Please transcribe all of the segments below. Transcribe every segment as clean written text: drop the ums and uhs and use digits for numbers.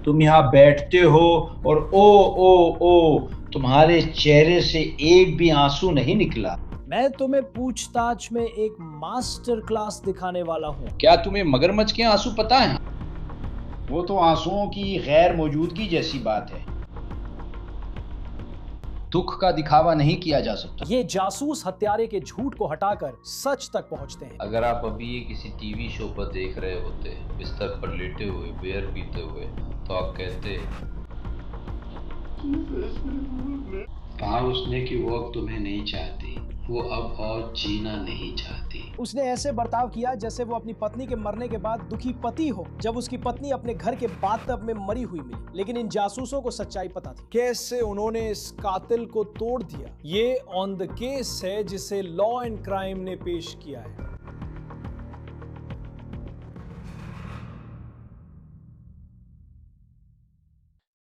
तुम यहाँ बैठते हो और ओ तुम्हारे चेहरे से एक भी आंसू नहीं निकला। मैं तुम्हें पूछताछ में एक मास्टर क्लास दिखाने वाला हूँ। क्या तुम्हें मगरमच्छ के आंसू पता है? वो तो आंसुओं की गैर मौजूदगी जैसी बात है। दुख का दिखावा नहीं किया जा सकता। ये जासूस हत्यारे के झूठ को हटाकर सच तक पहुंचते हैं। अगर आप अभी ये किसी टीवी शो पर देख रहे होते, बिस्तर पर लेटे हुए बियर पीते हुए, तो आप कहते कहा उसने कि वो अब तुम्हें नहीं चाहती, वो अब और जीना नहीं चाहती। उसने ऐसे बर्ताव किया जैसे वो अपनी पत्नी के मरने के बाद दुखी पति हो, जब उसकी पत्नी अपने घर के बाथटब में मरी हुई मिली। लेकिन इन जासूसों को सच्चाई पता थी। कैसे उन्होंने इस कातिल को तोड़ दिया, ये ऑन द केस है जिसे लॉ एंड क्राइम ने पेश किया है।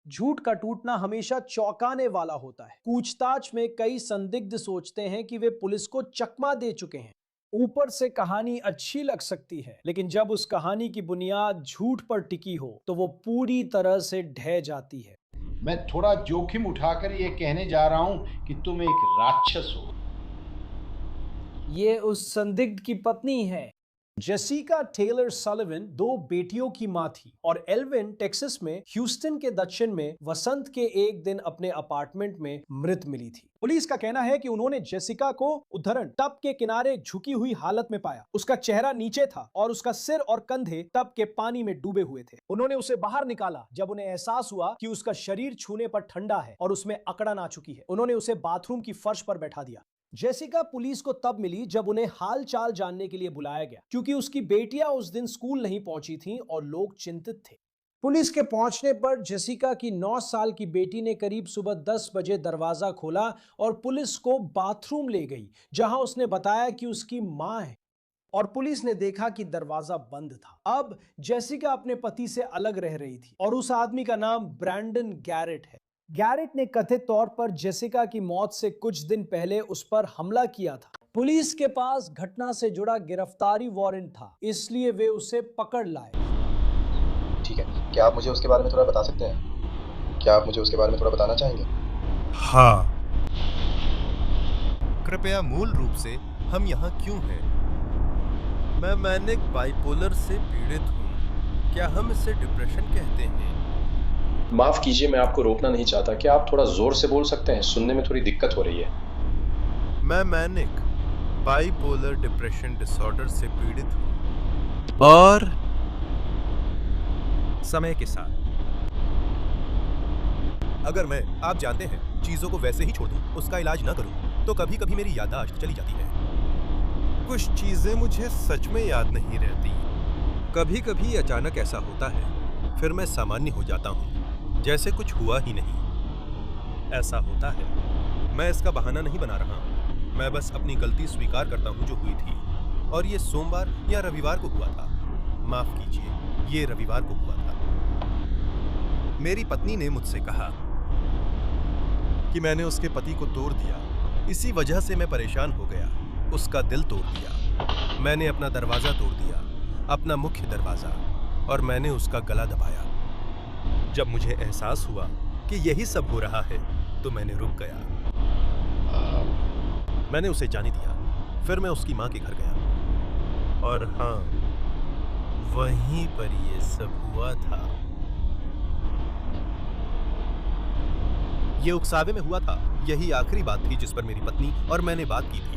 झूठ का टूटना हमेशा चौंकाने वाला होता है। पूछताछ में कई संदिग्ध सोचते हैं कि वे पुलिस को चकमा दे चुके हैं। ऊपर से कहानी अच्छी लग सकती है, लेकिन जब उस कहानी की बुनियाद झूठ पर टिकी हो तो वो पूरी तरह से ढह जाती है। मैं थोड़ा जोखिम उठाकर ये कहने जा रहा हूं कि तुम एक राक्षस हो। ये उस संदिग्ध की पत्नी है। जेसिका टेलर सलिवन 2 बेटियों की मां थी और एल्विन टेक्सास में ह्यूस्टन के दक्षिण में वसंत के एक दिन अपने अपार्टमेंट में मृत मिली थी। पुलिस का कहना है कि उन्होंने जेसिका को उद्धरण टब के किनारे झुकी हुई हालत में पाया। उसका चेहरा नीचे था और उसका सिर और कंधे टब के पानी में डूबे हुए थे। उन्होंने उसे बाहर निकाला जब उन्हें एहसास हुआ कि उसका शरीर छूने पर ठंडा है और उसमें अकड़न आ चुकी है। उन्होंने उसे बाथरूम की फर्श पर बैठा दिया। जेसिका पुलिस को तब मिली जब उन्हें हाल चाल जानने के लिए बुलाया गया, क्योंकि उसकी बेटियां उस दिन स्कूल नहीं पहुंची थीं और लोग चिंतित थे। पुलिस के पहुंचने पर जेसिका की 9 साल की बेटी ने करीब सुबह 10 बजे दरवाजा खोला और पुलिस को बाथरूम ले गई, जहां उसने बताया कि उसकी मां है। और पुलिस ने देखा कि दरवाजा बंद था। अब जेसिका अपने पति से अलग रह रही थी और उस आदमी का नाम ब्रैंडन गैरेट है। गैरेट ने कथित तौर पर जेसिका की मौत से कुछ दिन पहले उस पर हमला किया था। पुलिस के पास घटना से जुड़ा गिरफ्तारी वारंट था, इसलिए वे उसे पकड़ लाए। ठीक है, क्या आप मुझे उसके बारे में थोड़ा बता सकते हैं? क्या आप मुझे उसके बारे में थोड़ा बताना चाहेंगे? हाँ। कृपया मूल रूप से हम यहाँ क्यों हैं? मैं मैनिक बाइपोलर से पीड़ित हूँ। क्या हम इसे डिप्रेशन कहते हैं? माफ कीजिए, मैं आपको रोकना नहीं चाहता। क्या आप थोड़ा जोर से बोल सकते हैं? सुनने में थोड़ी दिक्कत हो रही है। मैं मैनिक बाइपोलर डिप्रेशन डिसऑर्डर से पीड़ित हूँ और समय के साथ अगर मैं, आप जानते हैं, चीजों को वैसे ही छोड़ दूं, उसका इलाज न करूं, तो कभी कभी मेरी याददाश्त चली जाती है। कुछ चीजें मुझे सच में याद नहीं रहती। कभी कभी अचानक ऐसा होता है, फिर मैं सामान्य हो जाता हूँ, जैसे कुछ हुआ ही नहीं। ऐसा होता है। मैं इसका बहाना नहीं बना रहा हूँ, मैं बस अपनी गलती स्वीकार करता हूँ जो हुई थी। और ये सोमवार या रविवार को हुआ था। माफ कीजिए, ये रविवार को हुआ था। मेरी पत्नी ने मुझसे कहा कि मैंने उसके पति को तोड़ दिया। इसी वजह से मैं परेशान हो गया, उसका दिल तोड़ दिया। मैंने अपना दरवाजा तोड़ दिया, अपना मुख्य दरवाजा, और मैंने उसका गला दबाया। जब मुझे एहसास हुआ कि यही सब हो रहा है, तो मैंने रुक गया। मैंने उसे जाने दिया। फिर मैं उसकी मां के घर गया और हाँ, वहीं पर ये सब हुआ था। ये उकसावे में हुआ था। यही आखिरी बात थी जिस पर मेरी पत्नी और मैंने बात की थी।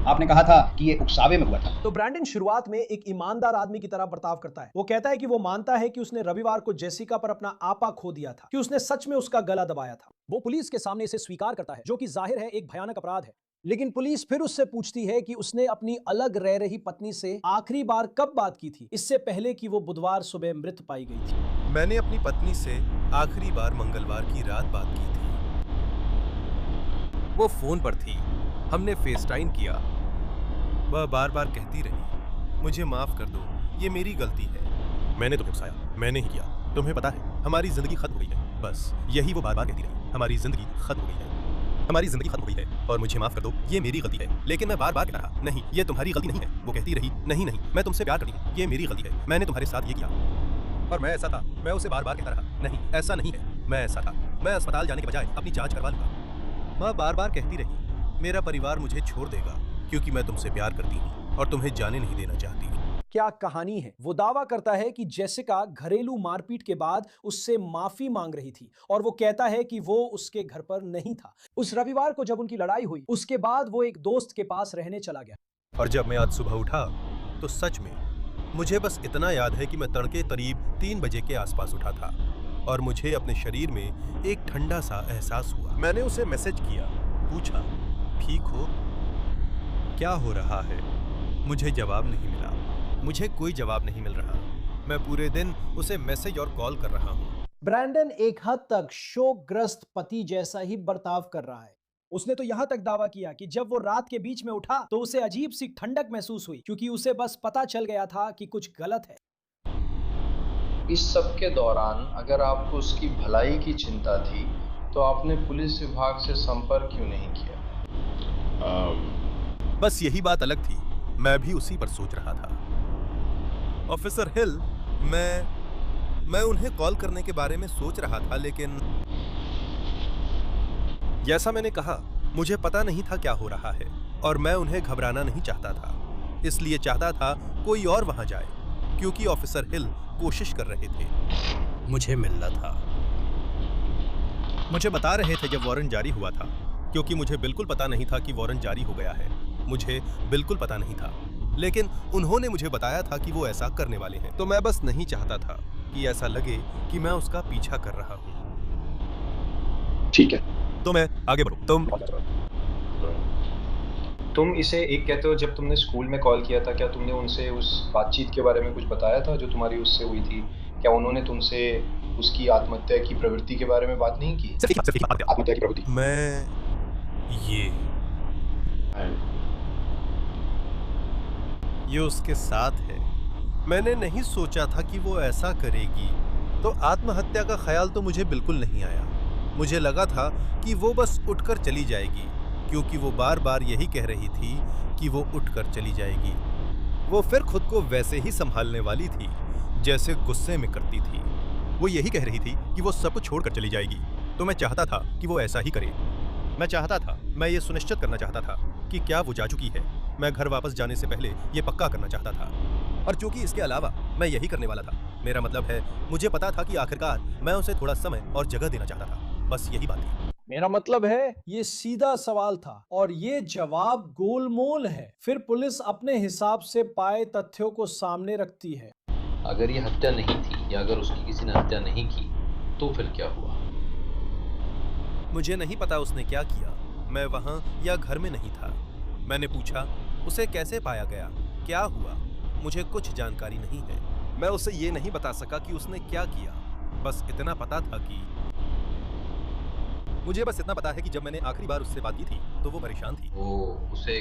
आपने कहा था कि ये उकसावे में हुआ था। तो ब्रैंडन शुरुआत में एक ईमानदार आदमी की तरह बर्ताव करता है। वो कहता है कि वो मानता है कि उसने रविवार को जेसिका पर अपना आपा खो दिया था, कि उसने सच में उसका गला दबाया था। वो पुलिस के सामने इसे स्वीकार करता है, जो कि जाहिर है एक भयानक अपराध है। लेकिन पुलिस फिर उससे पूछती है कि उसने अपनी अलग रह रही पत्नी से आखिरी बार कब बात की थी, इससे पहले कि वो बुधवार सुबह मृत पाई गई थी। मैंने अपनी पत्नी से आखिरी बार मंगलवार की रात बात की थी। वो फोन पर थी, हमने फेसटाइम किया। वह बार बार कहती रही, मुझे माफ कर दो, ये मेरी गलती है, मैंने तुम्हें उकसाया, मैंने ही किया। तुम्हें पता है, हमारी जिंदगी खत्म हो गई है। बस यही वो बार बार कहती रही, हमारी जिंदगी खत्म हो गई है, हमारी जिंदगी खत्म हो गई है, और मुझे माफ कर दो, ये मेरी गलती है। लेकिन मैं बार बार कह रहा, नहीं, ये तुम्हारी गलती नहीं है। वो कहती रही, नहीं नहीं, मैं तुमसे प्यार करती हूँ, ये मेरी गलती है, मैंने तुम्हारे साथ ये किया। और मैं ऐसा था। मैं उसे बार बार कहता रहा, नहीं ऐसा नहीं है, मैं ऐसा था। मैं अस्पताल जाने के बजाय अपनी जांच करवा लूंगा। माँ बार बार कहती रही, मेरा परिवार मुझे छोड़ देगा क्योंकि मैं तुमसे प्यार करती हूँ और तुम्हें जाने नहीं देना चाहती। क्या कहानी है। वो दावा करता है कि जेसिका घरेलू मारपीट के बाद उससे माफी मांग रही थी और वो कहता है कि वो उसके घर पर नहीं था। उस रविवार को जब उनकी लड़ाई हुई उसके बाद वो एक दोस्त के पास रहने चला गया। और जब मैं आज सुबह उठा तो सच में मुझे बस इतना याद है कि मैं तड़के करीब 3 बजे के आसपास उठा था और मुझे अपने शरीर में एक ठंडा सा एहसास हुआ। मैंने उसे मैसेज किया, पूछा ठीक हो, क्या हो रहा है। मुझे जवाब नहीं मिला। मुझे कोई जवाब नहीं मिल रहा। मैं पूरे दिन उसे मैसेज और कॉल कर रहा हूँ। ब्रैंडन एक हद तक शोकग्रस्त पति जैसा ही बर्ताव कर रहा है। उसने तो यहां तक दावा किया कि जब वो रात के बीच में उठा तो उसे अजीब सी ठंडक महसूस हुई क्योंकि उसे बस पता चल गया था कि कुछ गलत है। इस सब के दौरान अगर आपको उसकी भलाई की चिंता थी तो आपने पुलिस विभाग से संपर्क क्यों नहीं किया? बस यही बात अलग थी। मैं भी उसी पर सोच रहा था। ऑफिसर हिल, मैं उन्हें कॉल करने के बारे में सोच रहा था, लेकिन जैसा मैंने कहा, मुझे पता नहीं था क्या हो रहा है और मैं उन्हें घबराना नहीं चाहता था। इसलिए चाहता था कोई और वहां जाए क्योंकि ऑफिसर हिल कोशिश कर रहे थे। मुझे मिलना था। मुझे बता रहे थे जब वारंट जारी हुआ था, क्योंकि मुझे बिल्कुल पता नहीं था कि वारंट जारी हो गया है। मुझे बिल्कुल पता नहीं था, लेकिन उन्होंने मुझे बताया था कि वो ऐसा करने वाले हैं। तो मैं बस नहीं चाहता था कि ऐसा लगे कि मैं उसका पीछा कर रहा हूँ। ठीक है, तो मैं आगे बढ़ूं। तुम इसे एक कहते हो। जब तुमने स्कूल में कॉल किया था, क्या तुमने उनसे उस बातचीत के बारे में कुछ बताया था जो तुम्हारी उससे हुई थी? क्या उन्होंने तुमसे उसकी आत्महत्या की प्रवृत्ति के बारे में बात नहीं की? आत्महत्या की प्रवृत्ति? मैं ये उसके साथ है। मैंने नहीं सोचा था कि वो ऐसा करेगी। तो आत्महत्या का ख्याल तो मुझे बिल्कुल नहीं आया। मुझे लगा था कि वो बस उठकर चली जाएगी, क्योंकि वो बार बार यही कह रही थी कि वो उठकर चली जाएगी। वो फिर खुद को वैसे ही संभालने वाली थी जैसे गुस्से में करती थी। वो यही कह रही थी कि वो सब कुछ छोड़कर चली जाएगी। तो मैं चाहता था कि वो ऐसा ही करे। मैं चाहता था, मैं ये सुनिश्चित करना चाहता था कि क्या वो जा चुकी है। मैं घर वापस जाने से पहले ये पक्का करना चाहता था। और चूंकि इसके अलावा मैं यही करने वाला था, मेरा मतलब है मुझे पता था कि आखिरकार मैं उसे थोड़ा समय और जगह देना चाहता था। बस यही बात थी। मेरा मतलब है ये सीधा सवाल था और ये जवाब गोलमोल है। फिर पुलिस अपने हिसाब से पाए तथ्यों को सामने रखती है। अगर ये हत्या नहीं थी या अगर उसकी किसी ने हत्या नहीं की तो फिर क्या हुआ? मुझे नहीं पता उसने क्या किया। मैं वहां या घर में नहीं था। मैंने पूछा उसे कैसे पाया गया, क्या हुआ। मुझे कुछ जानकारी नहीं है। मैं उसे ये नहीं बता सका कि उसने क्या किया। बस इतना पता था कि मुझे बस इतना पता है कि जब मैंने आखिरी बार उससे बात की थी तो वो परेशान थी। उसे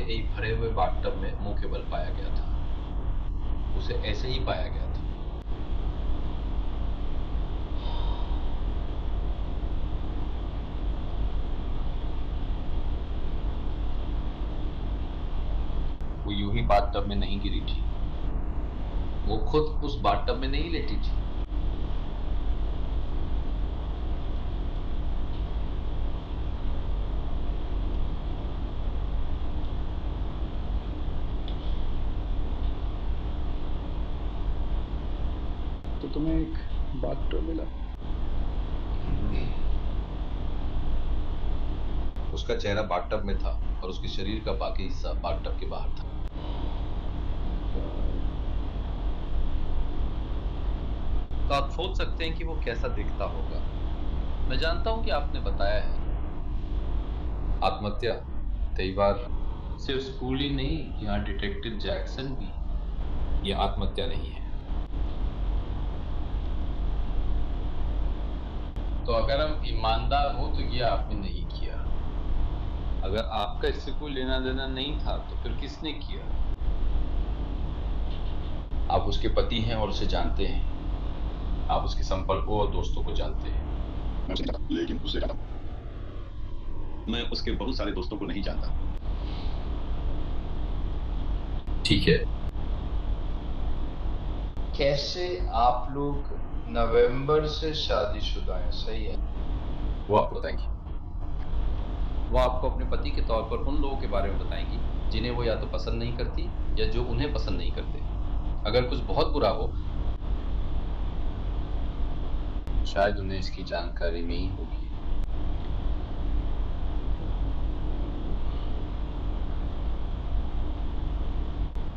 एक भरे हुए बाथटब में मुंह के बल पाया गया था। उसे ऐसे ही पाया गया था। वो यूं ही बाथटब में नहीं गिरी थी। वो खुद उस बाथटब में नहीं लेटी थी। तो तुम्हें एक बाथटब मिला? उसका चेहरा बाथटब में था और उसके शरीर का बाकी हिस्सा बाथटब के बाहर था। तो आप सोच सकते हैं कि वो कैसा दिखता होगा। मैं जानता हूं कि आपने बताया है आत्महत्या कई बार सिर्फ स्कूल ही नहीं, यहाँ डिटेक्टिव जैक्सन भी। ये आत्महत्या नहीं है। तो अगर हम ईमानदार हो तो ये आपने नहीं किया। अगर आपका इससे कोई लेना देना नहीं था तो फिर किसने किया? आप उसके पति हैं और उसे जानते हैं। आप उसके संपर्कों और दोस्तों को जानते हैं। मैं उसे जानता, लेकिन उसे जानता मैं उसके बहुत सारे दोस्तों को नहीं जानता। ठीक है, कैसे आप लोग नवंबर से शादीशुदा हैं, सही है? वो आपको बताएंगी। वो आपको अपने पति के तौर पर उन लोगों के बारे में बताएंगी जिन्हें वो या तो पसंद नहीं करती या जो उन्हें पसंद नहीं करते। अगर कुछ बहुत बुरा हो शायद उन्हें इसकी जानकारी नहीं होगी।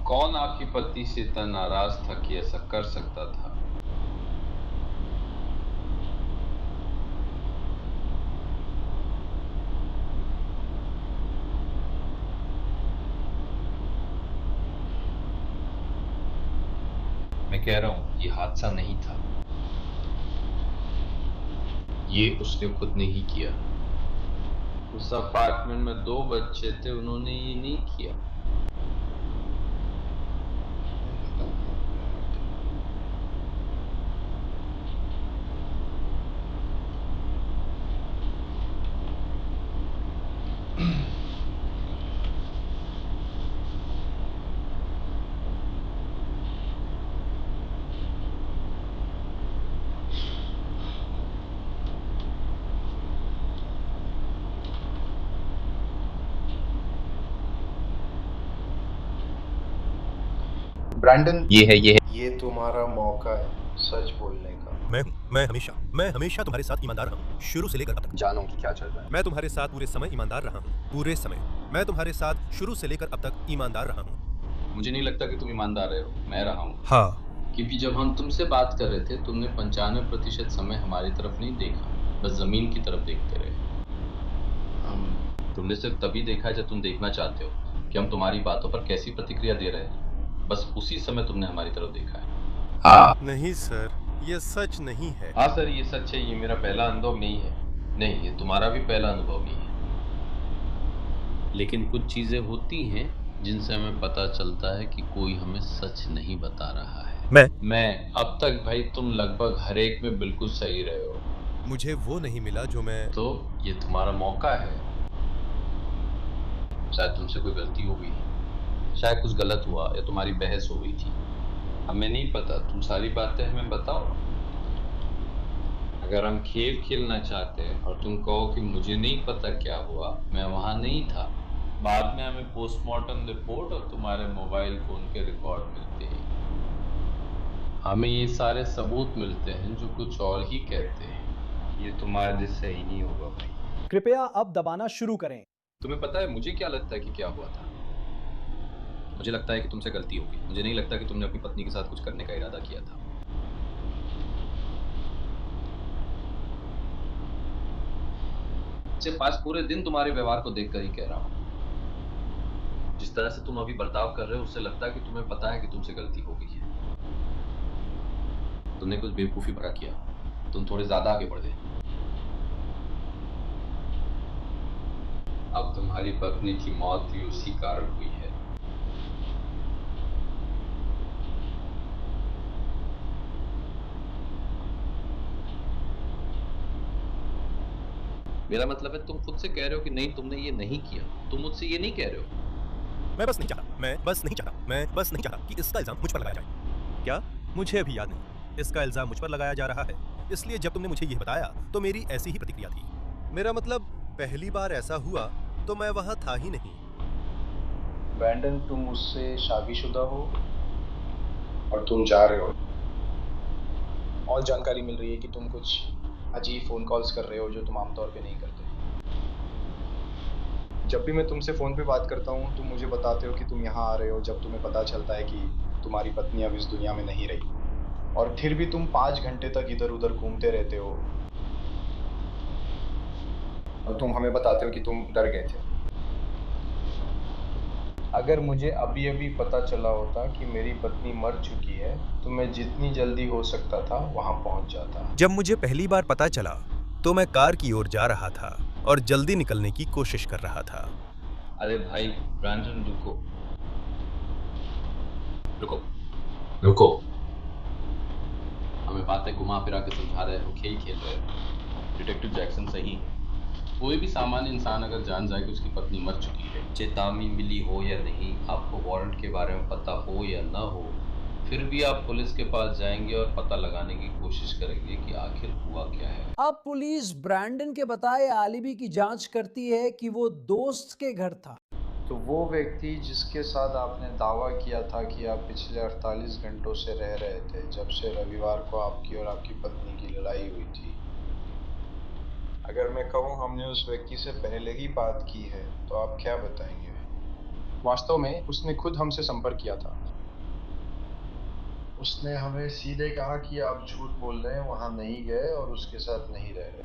कौन आपकी पत्नी से इतना नाराज था कि ऐसा कर सकता था? मैं कह रहा हूं ये हादसा नहीं था, ये उसने खुद नहीं किया। उस अपार्टमेंट में 2 बच्चे थे, उन्होंने ये नहीं किया। ब्रैंडन, ये तुम्हारा मौका है सच बोलने का। मैं हमेशा तुम्हारे साथ ईमानदार रहा हूँ, शुरू से लेकर अब तक। जानूं कि क्या चल रहा है। मैं तुम्हारे साथ पूरे समय ईमानदार रहा हूँ, पूरे समय। मैं तुम्हारे साथ शुरू से लेकर अब तक ईमानदार रहा हूँ। मुझे नहीं लगता कि तुम ईमानदार रहे हो। मैं रहा हूँ। हाँ, क्योंकि जब हम तुमसे बात कर रहे थे तुमने 95% समय हमारी तरफ नहीं देखा, बस जमीन की तरफ देखते रहे। तुमने सिर्फ तभी देखा जब तुम देखना चाहते हो कि हम तुम्हारी बातों पर कैसी प्रतिक्रिया दे रहे हैं। बस उसी समय तुमने हमारी तरफ देखा है। हाँ नहीं सर, ये सच नहीं है। हाँ सर, ये सच है। ये मेरा पहला अनुभव नहीं है। नहीं, ये तुम्हारा भी पहला अनुभव नहीं है। लेकिन कुछ चीजें होती हैं जिनसे हमें पता चलता है कि कोई हमें सच नहीं बता रहा है। मैं अब तक भाई तुम लगभग हर एक में बिल्कुल सही रहे हो। मुझे वो नहीं मिला जो मैं... तो ये तुम्हारा मौका है। शायद तुमसे कोई गलती हो गई, शायद कुछ गलत हुआ या तुम्हारी बहस हो गई थी। हमें नहीं पता, तुम सारी बातें हमें बताओ। अगर हम खेल खेलना चाहते हैं और तुम कहो कि मुझे नहीं पता क्या हुआ, मैं वहां नहीं था, बाद में हमें पोस्टमार्टम रिपोर्ट और तुम्हारे मोबाइल फोन के रिकॉर्ड मिलते हैं। हमें ये सारे सबूत मिलते हैं जो कुछ और ही कहते हैं। ये तुम्हारे लिए सही नहीं होगा भाई। कृपया अब दबाना शुरू करें। तुम्हें पता है मुझे क्या लगता है कि क्या हुआ था? मुझे लगता है कि तुमसे गलती होगी। मुझे नहीं लगता कि तुमने अपनी पत्नी के साथ कुछ करने का इरादा किया था। सिर्फ आज पूरे दिन तुम्हारे व्यवहार को देखकर ही कह रहा हूं। जिस तरह से तुम अभी बर्ताव कर रहे हो उससे लगता है कि तुम्हें पता है कि तुमसे गलती हो गई है। तुमने कुछ बेवकूफी भरा किया, तुम थोड़े ज्यादा आगे बढ़ गए। अब तुम्हारी पत्नी की मौत भी उसी कारण हुई है। मेरा मतलब है तुम खुद से कह रहे हो कि नहीं तुमने ये नहीं किया। तुम मुझसे ये नहीं कह रहे हो। मैं बस नहीं चाहता कि इसका इल्जाम मुझ पर लगाया जाए। क्या? मुझे अभी याद नहीं। इसका इल्जाम मुझ पर लगाया जा रहा है, इसलिए जब तुमने मुझे ये बताया तो मेरी ऐसी ही प्रतिक्रिया थी। मेरा मतलब पहली बार ऐसा हुआ तो मैं वहां था ही नहीं। ब्रैंडन, तुम उससे शादीशुदा हो और तुम जा रहे हो। और जानकारी मिल रही है कि तुम कुछ अजीब फ़ोन कॉल्स कर रहे हो जो तुम आमतौर पे नहीं करते। जब भी मैं तुमसे फ़ोन पे बात करता हूँ तुम मुझे बताते हो कि तुम यहाँ आ रहे हो जब तुम्हें पता चलता है कि तुम्हारी पत्नी अब इस दुनिया में नहीं रही, और फिर भी तुम 5 घंटे तक इधर उधर घूमते रहते हो और तुम हमें बताते हो कि तुम डर गए थे। अगर मुझे अभी अभी पता चला होता कि मेरी पत्नी मर चुकी है तो मैं जितनी जल्दी हो सकता था वहां पहुंच जाता। जब मुझे पहली बार पता चला तो मैं कार की ओर जा रहा था और जल्दी निकलने की कोशिश कर रहा था। अरे भाई ब्रैंडन, रुको रुको रुको। हमें बातें घुमा फिरा के समझा रहे हो, खेल खेल रहे हो। डिटेक्टिव जैक्सन सही है। कोई भी सामान्य इंसान अगर जान जाए कि उसकी पत्नी मर चुकी है, चेतावनी मिली हो या नहीं, आपको वारंट के बारे में पता हो या ना हो, फिर भी आप पुलिस के पास जाएंगे और पता लगाने की कोशिश करेंगे कि आखिर हुआ क्या है। अब पुलिस ब्रैंडन के बताए आलिबी की जांच करती है कि वो दोस्त के घर था। तो वो व्यक्ति जिसके साथ आपने दावा किया था कि आप पिछले 48 घंटों से रह रहे थे, जब से रविवार को आपकी और आपकी पत्नी की लड़ाई हुई थी, अगर मैं कहूँ हमने उस व्यक्ति से पहले ही बात की है तो आप क्या बताएंगे? वास्तव में उसने खुद हमसे संपर्क किया था। उसने हमें सीधे कहा कि आप झूठ बोल रहे हैं, वहाँ नहीं गए और उसके साथ नहीं रह रहे।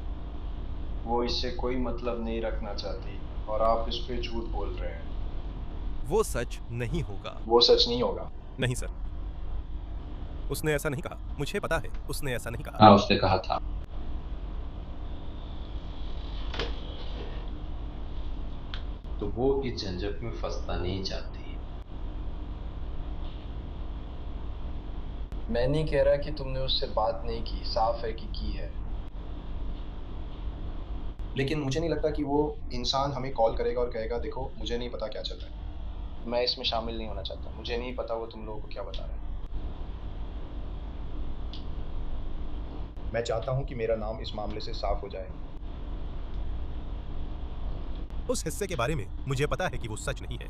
वो इससे कोई मतलब नहीं रखना चाहती और आप इस पे झूठ बोल रहे हैं। वो सच नहीं होगा। वो सच नहीं होगा। नहीं सर, उसने ऐसा नहीं कहा। मुझे पता है उसने ऐसा नहीं कहा। हाँ, उसने कहा था। तो वो इस झंझट में फंसना नहीं चाहती। मैं नहीं कह रहा कि तुमने उससे बात नहीं की, साफ है कि की है, लेकिन मुझे नहीं लगता कि वो इंसान हमें कॉल करेगा और कहेगा देखो मुझे नहीं पता क्या चल रहा है, मैं इसमें शामिल नहीं होना चाहता, मुझे नहीं पता वो तुम लोगों को क्या बता रहा है। मैं चाहता हूं कि मेरा नाम इस मामले से साफ हो जाए। उस हिस्से के बारे में मुझे पता है कि वो सच नहीं है।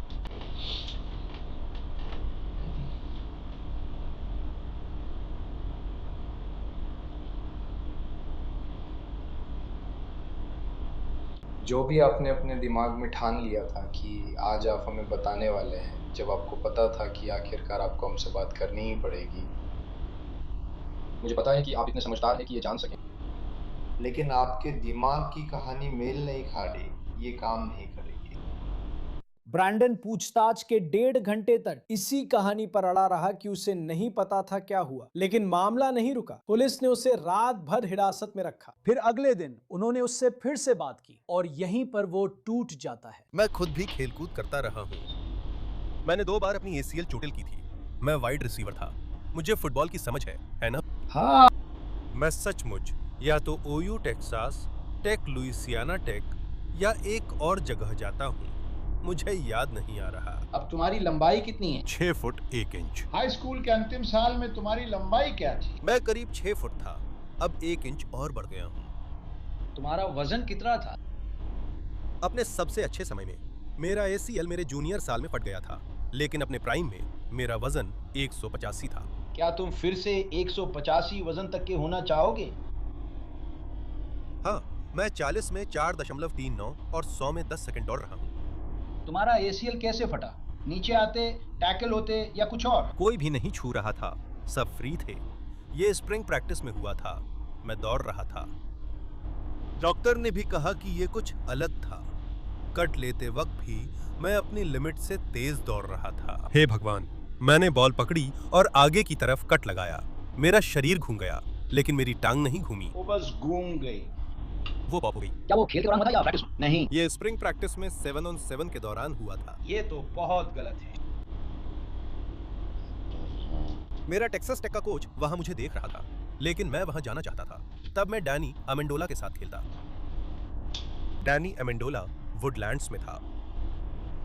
जो भी आपने अपने दिमाग में ठान लिया था कि आज आप हमें बताने वाले हैं, जब आपको पता था कि आखिरकार आपको हमसे बात करनी ही पड़ेगी, मुझे पता है कि आप इतने समझदार हैं कि ये जान सकें, लेकिन आपके दिमाग की कहानी मेल नहीं खा रही, ये काम नहीं करेगी। ब्रैंडन पूछताछ के 1.5 घंटे तक इसी कहानी पर अड़ा रहा कि उसे नहीं पता था क्या हुआ, लेकिन मामला नहीं रुका। पुलिस ने उसे रात भर हिरासत में रखा। फिर अगले दिन उन्होंने उससे फिर से बात की और यहीं पर वो टूट जाता है। मैं खुद भी खेलकूद करता रहा हूँ। मैंने 2 बार अपनी ACL चोटिल की थी। मैं वाइड रिसीवर था। मुझे फुटबॉल की समझ है ना? हाँ। मैं सचमुच या तो OU Texas, Tech Louisiana Tech या एक और जगह जाता हूँ, मुझे याद नहीं आ रहा। अब तुम्हारी लंबाई कितनी है? 6 फुट 1 इंच। हाई स्कूल के अंतिम साल में तुम्हारी लंबाई क्या थी? मैं करीब 6 फुट था, अब 1 इंच और बढ़ गया हूँ। तुम्हारा वजन कितना था? अपने सबसे अच्छे समय में मेरा ACL मेरे जूनियर साल में फट गया था, लेकिन अपने प्राइम में मेरा वजन 185 था। क्या तुम फिर से 185 वजन तक के होना चाहोगे? हाँ, मैं 40 में 4.39 और 100 में 10 सेकंड दौड़ रहा हूँ। तुम्हारा ACL कैसे फटा? नीचे आते, टैकल होते या कुछ और? कोई भी नहीं छू रहा था, सब फ्री थे। ये स्प्रिंग प्रैक्टिस में हुआ था, मैं दौड़ रहा था। डॉक्टर ने भी कहा कि ये कुछ अलग था। कट लेते वक्त भी मैं अपनी लिमिट से तेज दौड़ रहा था। हे भगवान, मैंने बॉल पकड़ी और आगे की तरफ कट लगाया। मेरा शरीर घूम गया, लेकिन मेरी टांग नहीं घूमी। वो बस घूम गई। वो पॉप हो गई। क्या वो खेल के दौरान हुआ था या प्रैक्टिस? नहीं, ये स्प्रिंग प्रैक्टिस में 7 on 7 के दौरान हुआ था। ये तो बहुत गलत है। मेरा टेक्सास टेक का कोच वहां मुझे देख रहा था, लेकिन मैं वहां जाना चाहता था। तब मैं डैनी अमेंडोला के साथ खेलता। डैनी अमेंडोला वुडलैंड्स में था।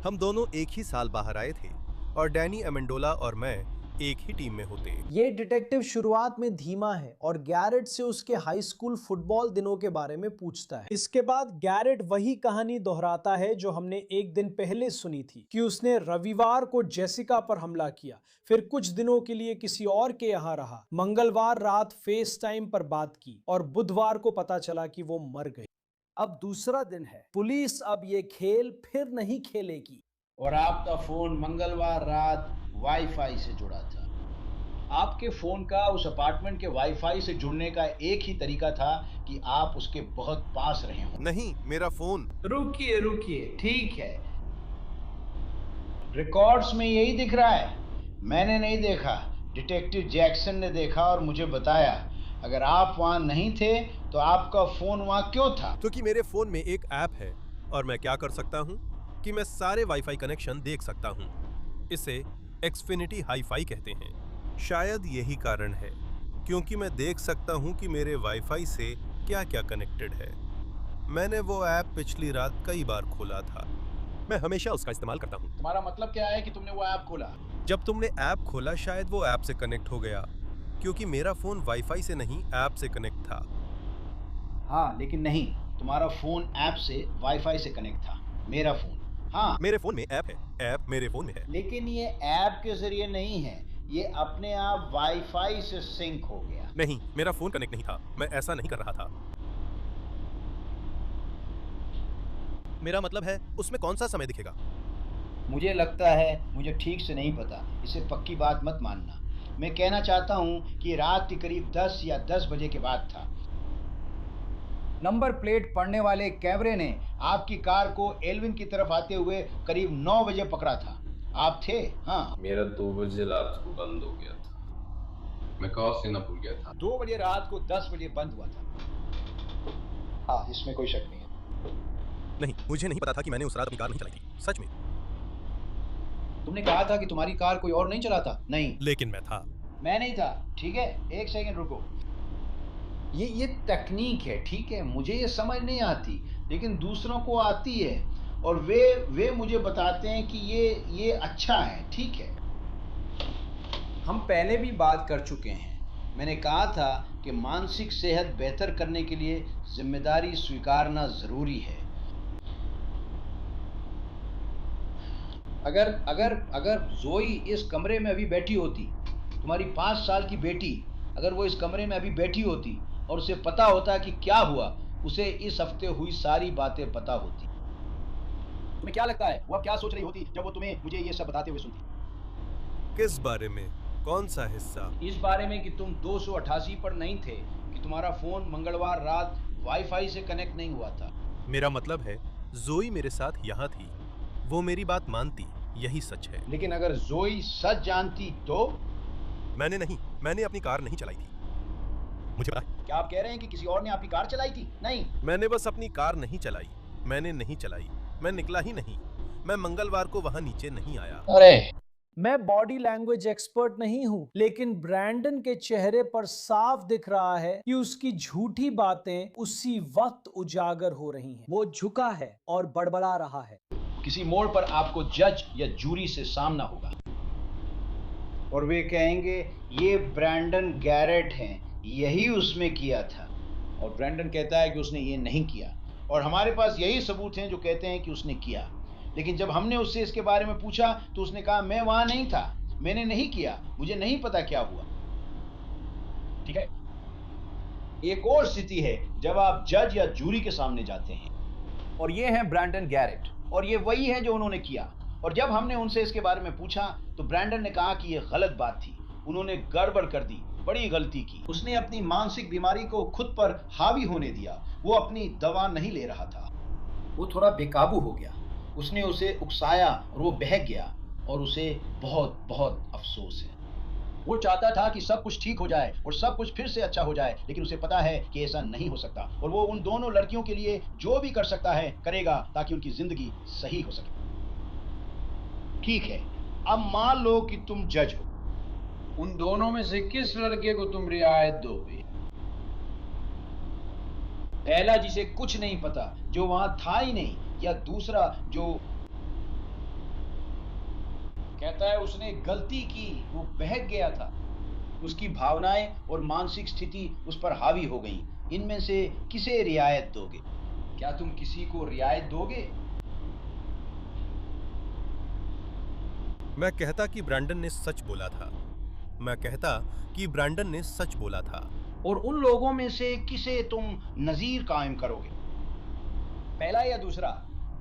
हम दोनों एक ही साल बाहर आए थे और डैनी अमेंडोला और मैं एक ही टीम में होते। ये डिटेक्टिव शुरुआत में धीमा है और गैरेट से उसके हाई स्कूल फुटबॉल दिनों के बारे में पूछता है। इसके बाद गैरेट वही कहानी दोहराता है जो हमने एक दिन पहले सुनी थी कि उसने रविवार को जेसिका पर हमला किया, फिर कुछ दिनों के लिए किसी और के यहाँ रहा, मंगलवार रात फेस टाइम पर बात की और बुधवार को पता चला कि वो मर गई। अब दूसरा दिन है। पुलिस अब ये खेल फिर नहीं खेलेगी। और आपका फोन मंगलवार रात वाईफाई से जुड़ा था। आपके फोन का उस अपार्टमेंट के वाईफाई से जुड़ने का एक ही तरीका था कि आप उसके बहुत पास रहे हों। नहीं, मेरा फोन। रुकिए रुकिए, ठीक है, रिकॉर्ड्स में यही दिख रहा है। मैंने नहीं देखा, डिटेक्टिव जैक्सन ने देखा और मुझे बताया। अगर आप वहां नहीं थे तो आपका फोन वहां क्यों था? क्योंकि मेरे फोन में एक ऐप है और मैं क्या कर सकता हूँ कि मैं सारे वाईफाई कनेक्शन देख सकता हूँ। इसे एक्सफिनिटी हाईफाई कहते हैं। शायद यही कारण है क्योंकि मैं देख सकता हूँ कि मेरे वाईफाई से क्या क्या कनेक्टेड है। मैंने वो ऐप पिछली रात कई बार खोला था। मैं हमेशा उसका इस्तेमाल करता हूँ। तुम्हारा मतलब क्या है कि तुमने वो ऐप खोला? जब तुमने ऐप खोला शायद वो ऐप से कनेक्ट हो गया, क्योंकि मेरा फोन वाईफाई से नहीं ऐप से कनेक्ट था। हाँ, लेकिन नहीं, तुम्हारा फोन ऐप से वाईफाई से कनेक्ट था। मेरा फोन, हाँ, मेरे फोन में ऐप है, ऐप मेरे फोन में है। लेकिन ये ऐप के जरिए नहीं है, ये अपने आप वाईफाई से सिंक हो गया। नहीं, मेरा फोन कनेक्ट नहीं था, मैं ऐसा नहीं कर रहा था। मेरा मतलब है उसमें कौन सा समय दिखेगा? मुझे लगता है, मुझे ठीक से नहीं पता, इसे पक्की बात मत मानना। मैं कहना चाहता हूँ कि रात के करीब 10 या 10 बजे के बाद था। नंबर प्लेट पढ़ने वाले कैमरे ने आपकी कार को एल्विन की तरफ आते हुए करीब 9 बजे पकड़ा था। आप थे? हाँ। मेरा 2 बजे रात को बंद हो गया था। मैं कॉल देना भूल गया था। 2 बजे रात को 10 बजे बंद हुआ था। हाँ, इसमें कोई शक नहीं है। नहीं, मुझे नहीं पता था कि मैंने उस रात अपनी कार नहीं चलाई थी, सच में। तुमने कहा था कि तुम्हारी कार कोई और नहीं चलाता। नहीं, लेकिन मैं था। मैं नहीं था। ठीक है, एक सेकंड रुको। ये तकनीक है, ठीक है, मुझे ये समझ नहीं आती, लेकिन दूसरों को आती है, और वे मुझे बताते हैं कि ये अच्छा है, ठीक है। हम पहले भी बात कर चुके हैं। मैंने कहा था कि मानसिक सेहत बेहतर करने के लिए जिम्मेदारी स्वीकारना जरूरी है। अगर जोई इस कमरे में अभी बैठी होती, तुम्हारी 5 साल की बेटी, अगर वो इस कमरे में अभी बैठी होती और उसे पता होता कि क्या हुआ, उसे इस हफ्ते हुई सारी बातें पता होती। तुम्हें क्या लगता है वो अब क्या सोच रही होती जब वो तुम्हें मुझे ये सब बताते हुए सुनती? किस बारे में? कौन सा हिस्सा? इस बारे में कि तुम 288 पर नहीं थे, कि तुम्हारा फोन मंगलवार रात वाईफाई से कनेक्ट नहीं हुआ था। मेरा मतलब है जोई मेरे साथ यहाँ थी, वो मेरी बात मानती, यही सच है। लेकिन अगर जोई सच जानती तो? मैंने अपनी कार नहीं चलाई थी। मुझे पता है। क्या आप कह रहे हैं कि किसी और ने आपकी कार चलाई थी? नहीं, मैंने बस अपनी कार नहीं चलाई, मैंने नहीं चलाई, मैं निकला ही नहीं, मैं मंगलवार को वहां नीचे नहीं आया। अरे मैं बॉडी लैंग्वेज एक्सपर्ट नहीं हूं, लेकिन ब्रैंडन के चेहरे पर साफ दिख रहा है कि उसकी झूठी बातें उसी वक्त उजागर हो रही हैं। वो झुका है और बड़बड़ा रहा है। किसी मोड़ पर आपको जज या जूरी से सामना होगा, और वे कहेंगे ये ब्रैंडन गैरेट हैं, यही उसमें किया था। और ब्रैंडन कहता है कि उसने ये नहीं किया, और हमारे पास यही सबूत हैं जो कहते हैं कि उसने किया। लेकिन जब हमने उससे इसके बारे में पूछा तो उसने कहा मैं वहां नहीं था, मैंने नहीं किया, मुझे नहीं पता क्या हुआ। ठीक है, एक और स्थिति है जब आप जज या जूरी के सामने जाते हैं, और ये है ब्रैंडन गैरेट, और ये वही है जो उन्होंने किया। और जब हमने उनसे इसके बारे में पूछा तो ब्रैंडन ने कहा कि यह गलत बात थी, उन्होंने गड़बड़ कर दी, बड़ी गलती की। उसने अपनी मानसिक बीमारी को खुद पर हावी होने दिया, वो अपनी दवा नहीं ले रहा था, वो थोड़ा बेकाबू हो गया, उसने उसे उकसाया और वो बहक गया, और उसे बहुत बहुत अफसोस है। वो चाहता था कि सब कुछ ठीक हो जाए और सब कुछ फिर से अच्छा हो जाए, लेकिन उसे पता है कि ऐसा नहीं हो सकता, और वो उन दोनों लड़कियों के लिए जो भी कर सकता है करेगा ताकि उनकी जिंदगी सही हो सके। ठीक है, अब मान लो कि तुम जज हो, उन दोनों में से किस लड़के को तुम रियायत दोगे? पहला जिसे कुछ नहीं पता, जो वहां था ही नहीं, या दूसरा जो कहता है उसने गलती की, वो बहक गया था, उसकी भावनाएं और मानसिक स्थिति उस पर हावी हो गई। इनमें से किसे रियायत दोगे? क्या तुम किसी को रियायत दोगे? मैं कहता कि ब्रैंडन ने सच बोला था, मैं कहता कि ब्रैंडन ने सच बोला था। और उन लोगों में से किसे तुम नजीर कायम करोगे? पहला या दूसरा?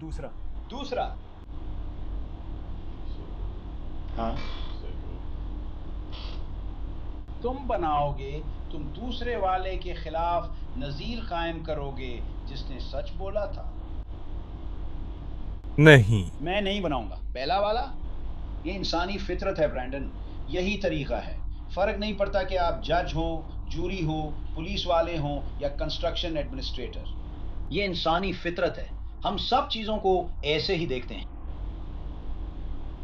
दूसरा। दूसरा? हाँ, तुम बनाओगे, तुम दूसरे वाले के खिलाफ नजीर कायम करोगे जिसने सच बोला था? नहीं, मैं नहीं बनाऊंगा। पहला वाला? ये इंसानी फितरत है ब्रैंडन, यही तरीका है। फर्क नहीं पड़ता कि आप जज हो, जूरी हो, पुलिस वाले हो या कंस्ट्रक्शन एडमिनिस्ट्रेटर, ये इंसानी फितरत है। हम सब चीजों को ऐसे ही देखते हैं।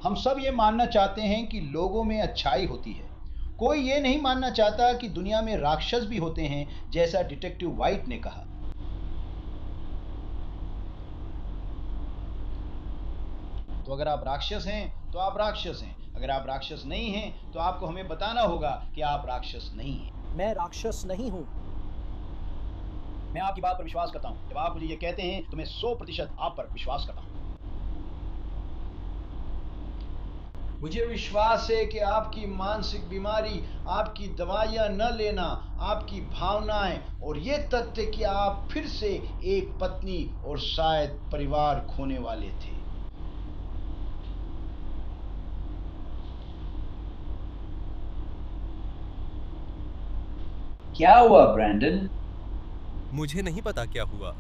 हम सब ये मानना चाहते हैं कि लोगों में अच्छाई होती है। कोई ये नहीं मानना चाहता कि दुनिया में राक्षस भी होते हैं, जैसा डिटेक्टिव व्हाइट ने कहा। तो अगर आप राक्षस हैं तो आप राक्षस हैं, अगर आप राक्षस नहीं हैं तो आपको हमें बताना होगा कि आप राक्षस नहीं हैं। मैं राक्षस नहीं हूँ। मैं आपकी बात पर विश्वास करता हूँ। जब आप मुझे ये कहते हैं तो मैं 100% आप पर विश्वास करता हूँ। मुझे विश्वास है कि आपकी मानसिक बीमारी, आपकी दवाइयाँ न लेना, आपकी भावनाएं और ये तथ्य कि आप फिर से एक पत्नी और शायद परिवार खोने वाले थे। क्या हुआ ब्रैंडन? मुझे नहीं पता क्या हुआ।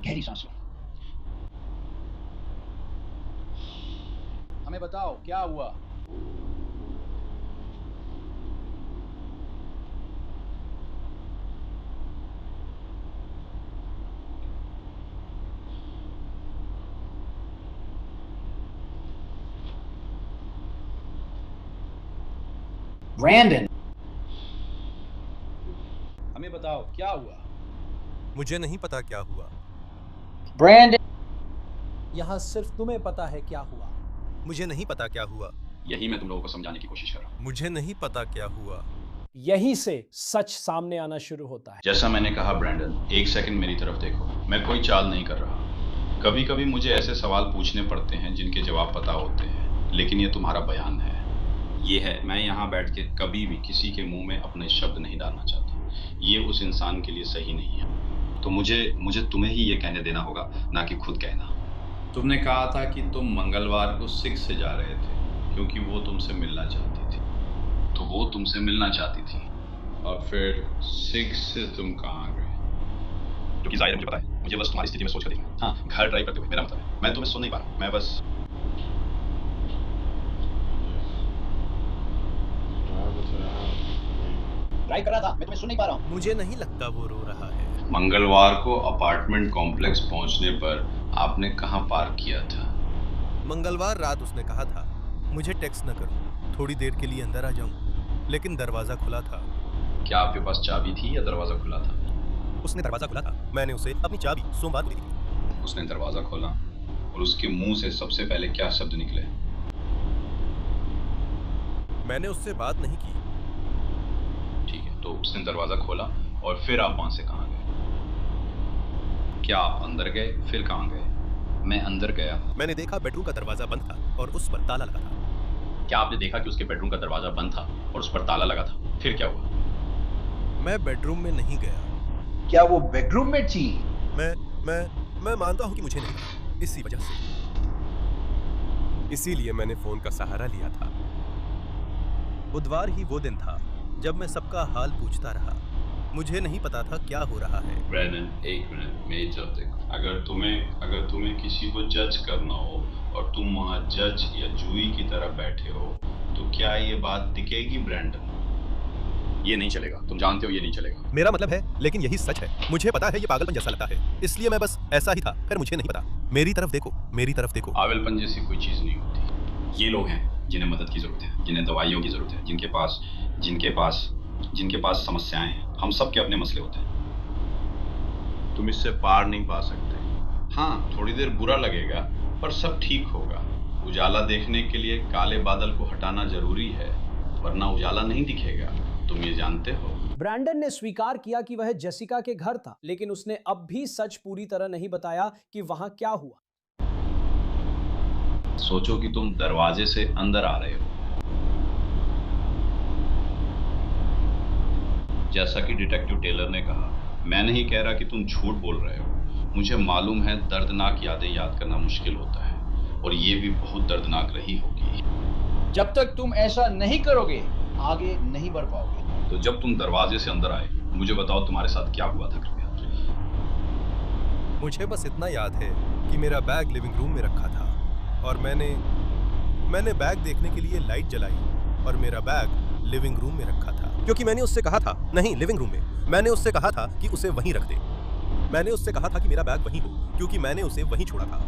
गहरी सांस लो। हमें बताओ क्या हुआ? ब्रैंडन, हमें बताओ क्या हुआ? मुझे नहीं पता क्या हुआ। ब्रैंडन, यहाँ सिर्फ तुम्हें पता है क्या हुआ। मुझे नहीं पता क्या हुआ। यही मैं तुम लोगों को समझाने की कोशिश कर रहा हूँ। मुझे नहीं पता क्या हुआ। यहीं से सच सामने आना शुरू होता है। जैसा मैंने कहा ब्रैंडन, एक सेकंड मेरी तरफ देखो। मैं कोई चाल नहीं कर रहा। कभी कभी मुझे ऐसे सवाल पूछने पड़ते हैं जिनके जवाब पता होते हैं, लेकिन ये तुम्हारा बयान है। ये है, मैं यहाँ बैठ के कभी भी किसी के मुंह में अपने शब्द नहीं डालना चाहता। ये उस इंसान के लिए सही नहीं है। तो मुझे तुम्हें ही ये कहने देना होगा, ना कि खुद कहना। तुमने कहा था कि तुम मंगलवार को 6 से जा रहे थे क्योंकि वो तुमसे मिलना चाहती थी। तो वो तुमसे मिलना चाहती थी और फिर 6 से तुम कहाँ गए? क्योंकि जाहिर है मुझे पता है। मुझे बस तुम्हारी स्थिति में सोच कर देखना। हाँ, घर ड्राइव करते हुए मेरा मतलब है। मैं तुम्हें सुन नहीं पा रहा। मैं बस ड्राइव कर रहा था। मैं तुम्हें सुन नहीं पा रहा हूँ। मुझे नहीं लगता वो रो रहा है। मंगलवार को अपार्टमेंट कॉम्प्लेक्स पहुंचने पर आपने कहाँ पार्क किया था? मंगलवार रात उसने कहा था मुझे टेक्स्ट न करो, थोड़ी देर के लिए अंदर आ जाऊं, लेकिन दरवाजा खुला था। क्या आपके पास चाबी थी या दरवाजा खुला था? उसने दरवाजा खुला था। मैंने उसे अपनी चाबी सोमवार को दी थी। उसने दरवाजा खोला और उसके मुंह से सबसे पहले क्या शब्द निकले? मैंने उससे बात नहीं की। ठीक है, तो उसने दरवाजा खोला और फिर आप वहां से कहाँ गए? क्या आप अंदर गए? फिर कहाँ गए? मैं अंदर गया। मैंने देखा बेडरूम का दरवाजा बंद था और उस पर ताला लगा था। क्या आपने देखा कि उसके बेडरूम का दरवाजा बंद था और उस पर ताला लगा था? फिर क्या हुआ? मैं बेडरूम में नहीं गया। क्या वो बेडरूम में थी? मैं मानता हूं कि मुझे नहीं पता, इसी वजह से, इसीलिए मैंने फोन का सहारा लिया था। बुधवार ही वो दिन था जब मैं सबका हाल पूछता रहा। मुझे नहीं पता था क्या हो रहा है। ब्रैंडन, एक मिनट, मेरी तरफ देखो। अगर तुम्हें किसी को जज करना हो और तुम वहाँ जज या जूरी की तरह बैठे हो तो क्या ये बात टिकेगी ब्रैंडन? ये नहीं चलेगा। तुम जानते हो ये नहीं चलेगा। मेरा मतलब है, लेकिन यही सच है। मुझे पता है ये पागलपन जैसा लगता है, इसलिए मैं बस ऐसा ही था। फिर मुझे नहीं पता। मेरी तरफ देखो, मेरी तरफ देखो। पागलपन जैसी कोई चीज नहीं होती। ये लोग हैं जिन्हें मदद की जरूरत है, जिन्हें दवाइयों की जरूरत है, जिनके पास समस्याएं हैं। हम सब के अपने मसले होते हैं। तुम इससे पार नहीं पा सकते। हाँ, थोड़ी देर बुरा लगेगा पर सब ठीक होगा। उजाला देखने के लिए काले बादल को हटाना जरूरी है, वरना उजाला नहीं दिखेगा। तुम ये जानते हो। ब्रैंडन ने स्वीकार किया कि वह जेसिका के घर था, लेकिन उसने अब भी सच पूरी तरह नहीं बताया कि वहां क्या हुआ। सोचो कि तुम दरवाजे से अंदर आ रहे हो। जैसा कि डिटेक्टिव टेलर ने कहा, मैं नहीं कह रहा कि तुम झूठ बोल रहे हो। मुझे मालूम है दर्दनाक यादें याद करना मुश्किल होता है, और ये भी बहुत दर्दनाक रही होगी। जब तक तुम ऐसा नहीं करोगे आगे नहीं बढ़ पाओगे। तो जब तुम दरवाजे से अंदर आए, मुझे बताओ तुम्हारे साथ क्या हुआ था, कृपया। मुझे बस इतना याद है कि मेरा बैग लिविंग रूम में रखा था और मैंने बैग देखने के लिए लाइट जलाई और मेरा बैग लिविंग रूम में रखा था, क्योंकि मैंने उससे कहा था, नहीं लिविंग रूम में, मैंने उससे कहा था कि उसे वहीं रख दे। मैंने उससे कहा था कि मेरा बैग वहीं हो, क्योंकि मैंने उसे वहीं छोड़ा था।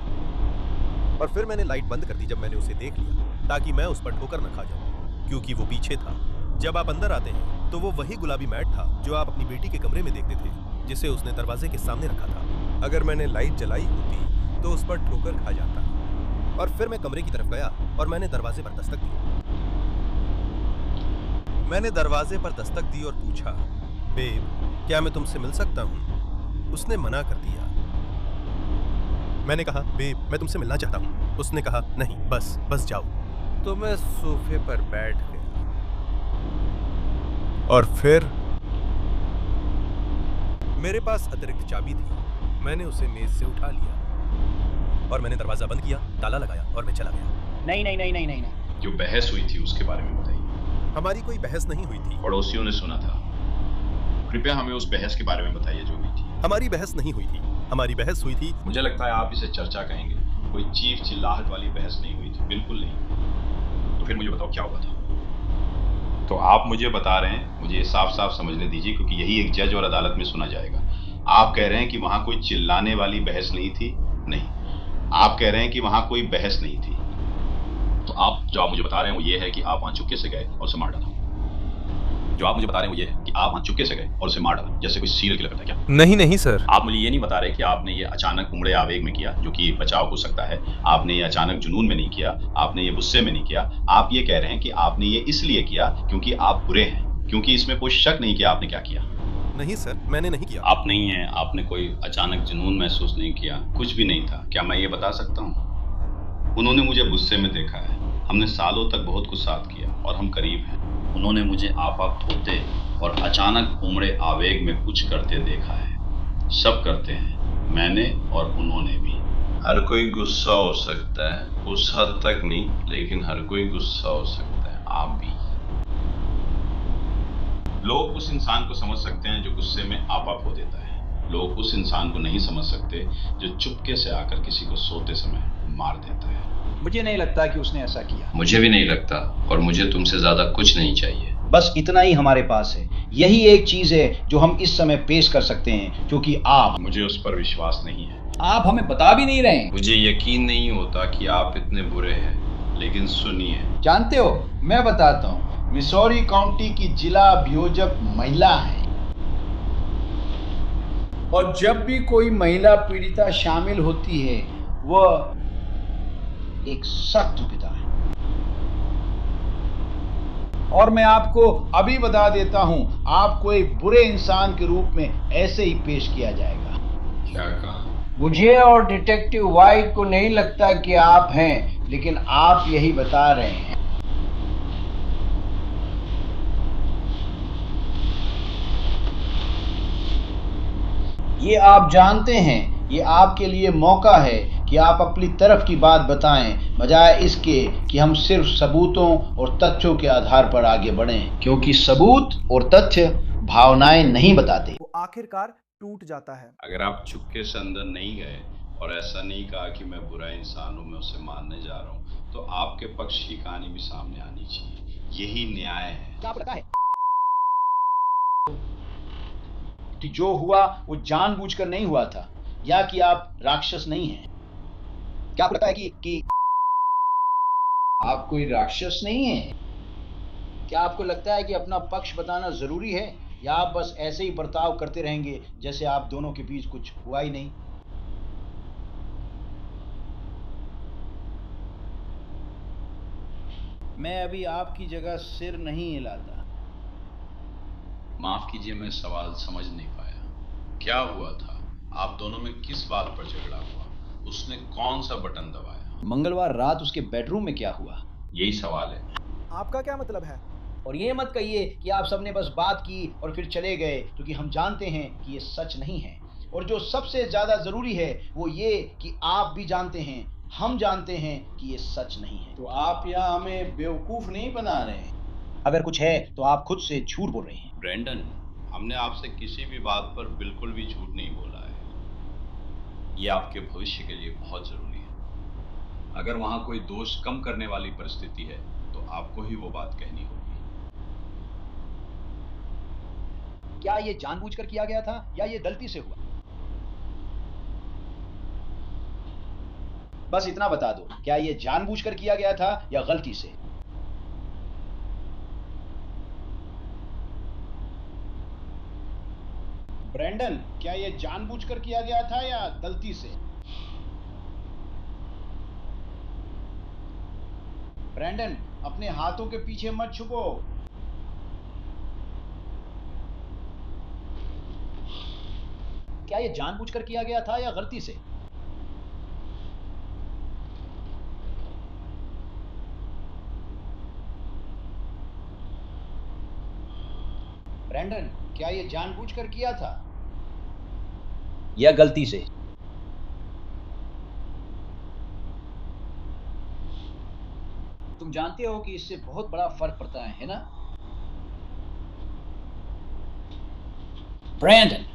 और फिर मैंने लाइट बंद कर दी जब मैंने उसे देख लिया, ताकि मैं उस पर ठोकर न खा जाऊं, क्योंकि वो पीछे था। जब आप अंदर आते हैं तो वो वही गुलाबी मैट था जो आप अपनी बेटी के कमरे में देखते थे, जिसे उसने दरवाजे के सामने रखा था। अगर मैंने लाइट जलाई होती तो उस पर ठोकर खा जाता। और फिर मैं कमरे की तरफ गया और मैंने दरवाजे पर दस्तक दी। मैंने दरवाजे पर दस्तक दी और पूछा, बेब, क्या मैं तुमसे मिल सकता हूं? उसने मना कर दिया। मैंने कहा, बेब, मैं तुमसे मिलना चाहता हूं। उसने कहा, नहीं, बस जाओ। तो मैं सोफे पर बैठ गया और फिर मेरे पास अतिरिक्त चाबी थी। मैंने उसे मेज से उठा लिया और मैंने दरवाजा बंद किया, ताला लगाया और मैं चला गया। नहीं। जो बहस हुई थी उसके बारे में बताइए। हमारी कोई बहस नहीं हुई थी। पड़ोसियों ने सुना था। कृपया हमें उस बहस के बारे में बताइए जो हुई थी। हमारी बहस नहीं हुई थी। हमारी बहस हुई थी। मुझे लगता है आप इसे चर्चा कहेंगे। कोई चीख चिल्लाहट वाली बहस नहीं हुई थी, बिल्कुल नहीं। तो फिर मुझे बताओ क्या हुआ था। तो आप मुझे बता रहे हैं, मुझे साफ साफ समझने दीजिए, क्योंकि यही एक जज और अदालत में सुना जाएगा। आप कह रहे हैं कि वहां कोई चिल्लाने वाली बहस नहीं थी? नहीं, आप कह रहे हैं कि वहां कोई बहस नहीं थी। तो आप जो आप मुझे बता रहे हैं वो ये है कि आप वहां चुपके से गए और उसे मार डाला। जो आप मुझे बता रहे हैं वो ये है कि आप वहां चुपके से गए और उसे मार डाला, जैसे कोई सीरियल किलर करता है क्या? नहीं सर। आप मुझे ये नहीं बता रहे कि आपने ये अचानक उमड़े आवेग में किया, जो कि बचाव हो सकता है। आपने ये अचानक जुनून में नहीं किया, आपने ये गुस्से में नहीं किया। आप ये कह रहे हैं कि आपने ये इसलिए किया क्योंकि आप बुरे हैं, क्योंकि इसमें कोई शक नहीं कि आपने क्या किया। नहीं सर, मैंने नहीं किया। आप नहीं हैं, आपने कोई अचानक जुनून महसूस नहीं किया, कुछ भी नहीं था। क्या मैं ये बता सकता हूँ? उन्होंने मुझे गुस्से में देखा है। हमने सालों तक बहुत कुछ साथ किया और हम करीब हैं। उन्होंने मुझे आपा खोते और अचानक उमड़े आवेग में कुछ करते देखा है। सब करते हैं, मैंने और उन्होंने भी। हर कोई गुस्सा हो सकता है, उस हद तक नहीं, लेकिन हर कोई गुस्सा हो सकता है, आप भी। लोग उस इंसान को समझ सकते हैं जो गुस्से में आपा खो देता है। लोग उस इंसान को नहीं समझ सकते जो चुपके से आकर किसी को सोते समय मार देता है। मुझे नहीं लगता कि उसने ऐसा किया। मुझे भी नहीं लगता, और मुझे तुमसे ज्यादा कुछ नहीं चाहिए। बस इतना ही हमारे पास है। यही एक चीज है जो हम इस समय पेश कर सकते हैं, क्योंकि आप मुझे उस पर विश्वास नहीं है। आप हमें बता भी नहीं रहे। मुझे यकीन नहीं होता कि आप इतने बुरे हैं, लेकिन सुनिए। जानते हो, मैं बताता हूँ, मिसौरी काउंटी की जिला अभियोजक महिला है, और जब भी कोई महिला पीड़िता शामिल होती है, वह एक सख्त पिता है। और मैं आपको अभी बता देता हूं, आपको एक बुरे इंसान के रूप में ऐसे ही पेश किया जाएगा। क्या कहा? मुझे और डिटेक्टिव वाइट को नहीं लगता कि आप हैं, लेकिन आप यही बता रहे हैं। ये आप जानते हैं, ये आपके लिए मौका है कि आप अपनी तरफ की बात बताएं, बजाय इसके कि हम सिर्फ सबूतों और तथ्यों के आधार पर आगे बढ़ें, क्योंकि सबूत और तथ्य भावनाएं नहीं बताते। वो आखिरकार टूट जाता है। अगर आप चुपके से अंदर नहीं गए और ऐसा नहीं कहा कि मैं बुरा इंसान हूं, मैं उसे मारने जा रहा हूं, तो आपके पक्ष की कहानी भी सामने आनी चाहिए। यही न्याय है। क्या आपको लगता है कि जो हुआ वो जानबूझकर नहीं हुआ था, या कि आप राक्षस नहीं हैं? क्या आपको लगता है कि आप कोई राक्षस नहीं हैं? क्या आपको लगता है कि अपना पक्ष बताना जरूरी है, या आप बस ऐसे ही बर्ताव करते रहेंगे जैसे आप दोनों के बीच कुछ हुआ ही नहीं? मैं अभी आपकी जगह सिर नहीं हिलाता। माफ कीजिए, मैं सवाल समझ नहीं पाया। क्या हुआ था? आप दोनों में किस बात पर झगड़ा हुआ? उसने कौन सा बटन दबाया? मंगलवार रात उसके बेडरूम में क्या हुआ? यही सवाल है। आपका क्या मतलब है? और ये मत कहिए कि आप सबने बस बात की और फिर चले गए, क्योंकि हम जानते हैं कि ये सच नहीं है। और जो सबसे ज्यादा जरूरी है वो ये कि आप भी जानते हैं, हम जानते हैं कि ये सच नहीं है। तो आप यहाँ हमें बेवकूफ नहीं बना रहे हैं। अगर कुछ है तो आप खुद से झूठ बोल रहे हैं। ब्रेंडन, हमने आपसे किसी भी बात पर बिल्कुल भी झूठ नहीं बोला है। ये आपके भविष्य के लिए बहुत जरूरी है। अगर वहां कोई दोष कम करने वाली परिस्थिति है तो आपको ही वो बात कहनी होगी। क्या ये जानबूझकर किया गया था या ये गलती से हुआ? बस इतना बता दो, क्या ये जानबूझकर किया गया था या गलती से? ब्रैंडन, क्या ये जानबूझकर किया गया था या गलती से? ब्रैंडन, अपने हाथों के पीछे मत छुपो। क्या ये जानबूझकर किया गया था या गलती से? ब्रैंडन, क्या ये जानबूझकर किया था या गलती से? तुम जानते हो कि इससे बहुत बड़ा फर्क पड़ता है ना? ब्रैंडन,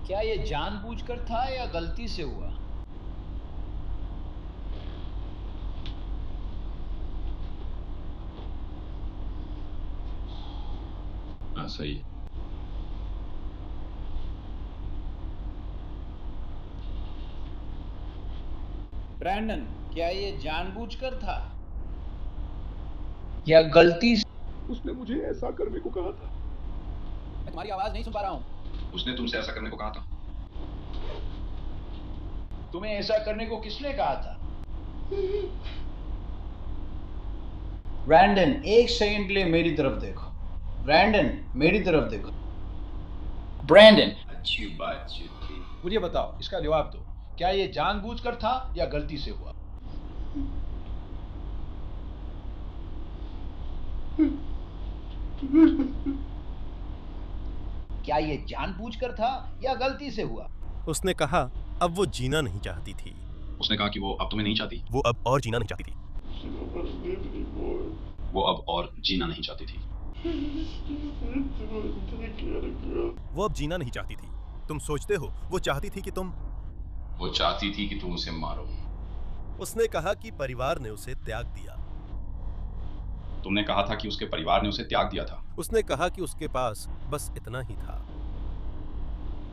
क्या ये जानबूझकर था या गलती से हुआ? हाँ, सही है। ब्रैंडन, क्या ये जानबूझकर था या गलती से? उसने मुझे ऐसा करने को कहा था। मैं तुम्हारी आवाज नहीं सुन पा रहा हूं। उसने तुमसे ऐसा करने को कहा था। तुम्हें ऐसा करने को किसने कहा था? ब्रैंडन, एक सेकंड के लिए मेरी तरफ देखो। ब्रैंडन, मेरी तरफ देखो। ब्रैंडन, अच्छी बातचीत थी। मुझे बताओ, इसका जवाब दो। क्या ये जानबूझकर था या गलती से हुआ? क्या ये जानबूझकर था या गलती से हुआ? उसने कहा अब वो जीना नहीं चाहती थी। उसने कहा कि वो अब तुम्हें नहीं चाहती। वो अब और जीना नहीं चाहती थी। वो अब और जीना नहीं चाहती थी। वो अब जीना नहीं चाहती थी। तुम सोचते हो वो चाहती थी कि तुम। वो चाहती थी कि तुम उसे मारो। उसने कहा कि परिवार ने उसे त्याग दिया। तुमने कहा था कि उसके परिवार ने उसे त्याग दिया था। उसने कहा कि उसके पास बस इतना ही था,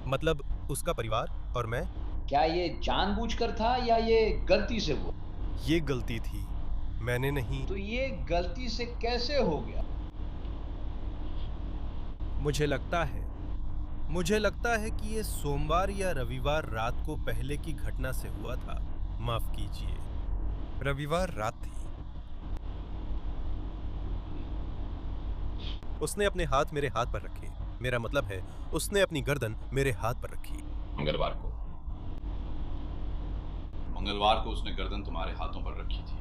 मतलब उसका परिवार और मैं। क्या ये जानबूझकर था या ये गलती से हुआ? ये गलती थी, मैंने नहीं। तो ये गलती से कैसे हो गया? मुझे लगता है कि ये सोमवार या रविवार रात को पहले की घटना से हुआ था। माफ कीजिए, रविवार रात थी। उसने अपने हाथ मेरे हाथ पर रखे। मेरा मतलब है उसने अपनी गर्दन मेरे हाथ पर रखी। मंगलवार को उसने गर्दन तुम्हारे हाथों पर रखी थी।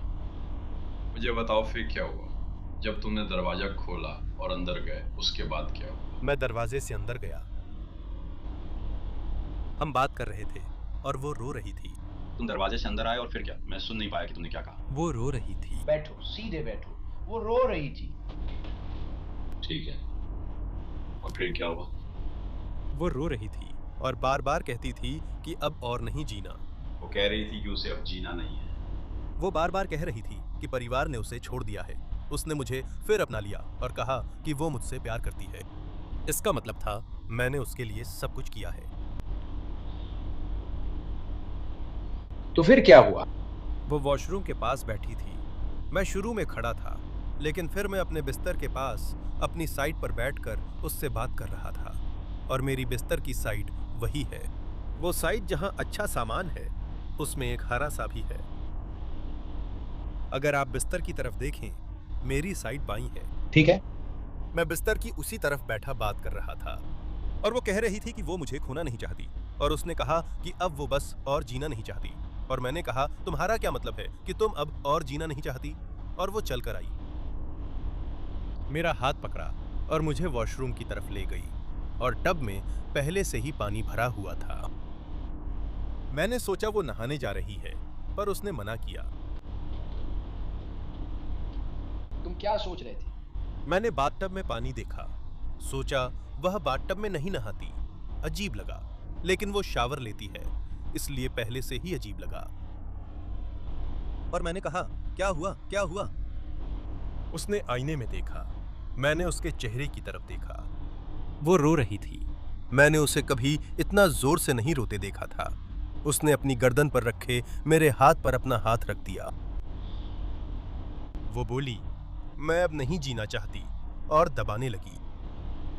मुझे बताओ फिर क्या हुआ? जब तुमने दरवाजा खोला और अंदर गए, उसके बाद क्या हुआ? मैं दरवाजे से अंदर गया। हम बात कर रहे थे और वो रो रही थी। तुम दरवाजे से अंदर आए और फिर क्या? मैं सुन नहीं पाया कि तुमने क्या कहा। वो रो रही थी। बैठो, सीधे बैठो। वो रो रही थी। ठीक है, और फिर क्या हुआ? वो रो रही थी और बार बार कहती थी कि अब और नहीं जीना। वो कह रही थी कि उसे अब जीना नहीं है। वो बार बार कह रही थी कि परिवार ने उसे छोड़ दिया है। उसने मुझे फिर अपना लिया और कहा कि वो मुझसे प्यार करती है। इसका मतलब था मैंने उसके लिए सब कुछ किया है। तो फिर क्या हुआ? वो वॉशरूम के पास बैठी थी। मैं शुरू में खड़ा था, लेकिन फिर मैं अपने बिस्तर के पास अपनी साइड पर बैठकर उससे बात कर रहा था। और मेरी बिस्तर की साइड वही है। वो साइड जहां अच्छा सामान है, उसमें एक हरा सा भी है। अगर आप बिस्तर की तरफ देखें, मेरी साइड बाईं है। ठीक है। मैं बिस्तर की उसी तरफ बैठा बात कर रहा था और वो कह रही थी कि वो मुझे खोना नहीं चाहती। और उसने कहा कि अब वो बस और जीना नहीं चाहती। और मैंने कहा तुम्हारा क्या मतलब है कि तुम अब और जीना नहीं चाहती? और वो चलकर आई, मेरा हाथ पकड़ा और मुझे वॉशरूम की तरफ ले गई। और टब में पहले से ही पानी भरा हुआ था। मैंने सोचा वो नहाने जा रही है, पर उसने मना किया। तुम क्या सोच रहे थे? मैंने बाथटब में पानी देखा। सोचा वह बाथटब में नहीं नहाती। अजीब लगा, लेकिन वो शावर लेती है, इसलिए पहले से ही अजीब लगा। और मैंने कहा क्या हुआ, क्या हुआ? उसने आईने में देखा। मैंने उसके चेहरे की तरफ देखा। वो रो रही थी। मैंने उसे कभी इतना जोर से नहीं रोते देखा था। उसने अपनी गर्दन पर रखे मेरे हाथ पर अपना हाथ रख दिया। वो बोली मैं अब नहीं जीना चाहती और दबाने लगी।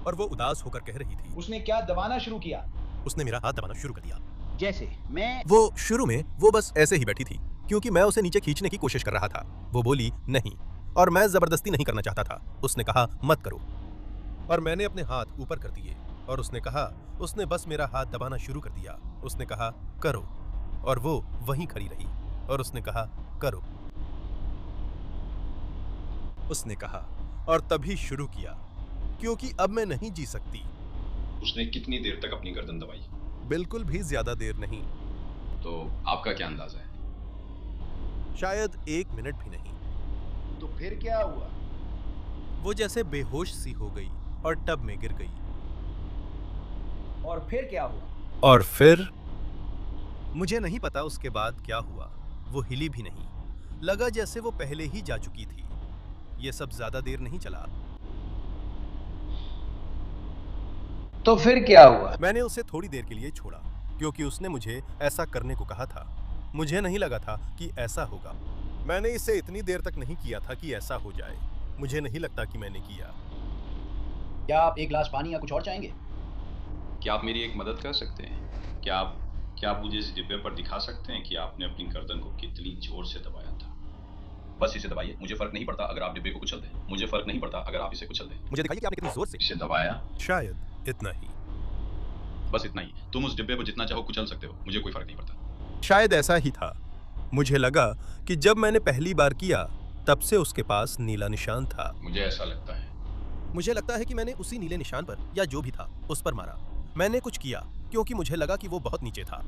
और वो उदास होकर कह रही थी। उसने क्या दबाना शुरू किया? उसने मेरा हाथ दबाना शुरू कर दिया। जैसे मैं वो शुरू में वो बस ऐसे ही बैठी थी क्योंकि मैं उसे नीचे खींचने की कोशिश कर रहा था। वो बोली नहीं, और मैं जबरदस्ती नहीं करना चाहता था। उसने कहा मत करो, और मैंने अपने हाथ ऊपर कर दिए और उसने कहा, उसने बस मेरा हाथ दबाना शुरू कर दिया। उसने कहा करो, और वो वहीं खड़ी रही और उसने कहा करो। उसने कहा और तभी शुरू किया, क्योंकि अब मैं नहीं जी सकती। उसने कितनी देर तक अपनी गर्दन दबाई? बिल्कुल भी ज्यादा देर नहीं। तो आपका क्या अंदाजा है? शायद 1 मिनट भी नहीं। तो फिर क्या हुआ? वो जैसे बेहोश सी हो गई और टब में गिर गई। और फिर क्या हुआ? और फिर मुझे नहीं पता उसके बाद क्या हुआ। वो हिली भी नहीं, लगा जैसे वो पहले ही जा चुकी थी। ये सब ज्यादा देर नहीं चला। तो फिर क्या हुआ? मैंने उसे थोड़ी देर के लिए छोड़ा क्योंकि उसने मुझे ऐसा करने को कहा था। मुझे नहीं लगा था कि ऐसा होगा। मैंने इसे इतनी देर तक नहीं किया था कि ऐसा हो जाए। मुझे नहीं लगता कि मैंने किया। क्या आप एक गिलास पानी या कुछ और चाहेंगे? क्या आप मेरी एक मदद कर सकते हैं? क्या आप मुझे इस डिब्बे पर दिखा सकते हैं कि आपने अपनी गर्दन को कितनी जोर से दबाया था? बस इसे दबाइए, मुझे फर्क नहीं पड़ता अगर आप डिब्बे को कुचल दें। मुझे फर्क नहीं पड़ता अगर आप इसे कुचल दें। मुझे दिखाइए कि आपने कितनी जोर से इसे दबाया। शायद इतना ही। बस इतना ही। तुम उस डिब्बे को जितना चाहो कुचल सकते हो, मुझे कोई फर्क नहीं पड़ता। शायद ऐसा ही था। मुझे लगा कि जब मैंने पहली बार किया तब से उसके पास नीला निशान था। मुझे ऐसा लगता है। मुझे लगता है कि मैंने उसी नीले निशान पर या जो भी था उस पर मारा। मैंने कुछ किया क्योंकि मुझे लगा कि वो बहुत नीचे था।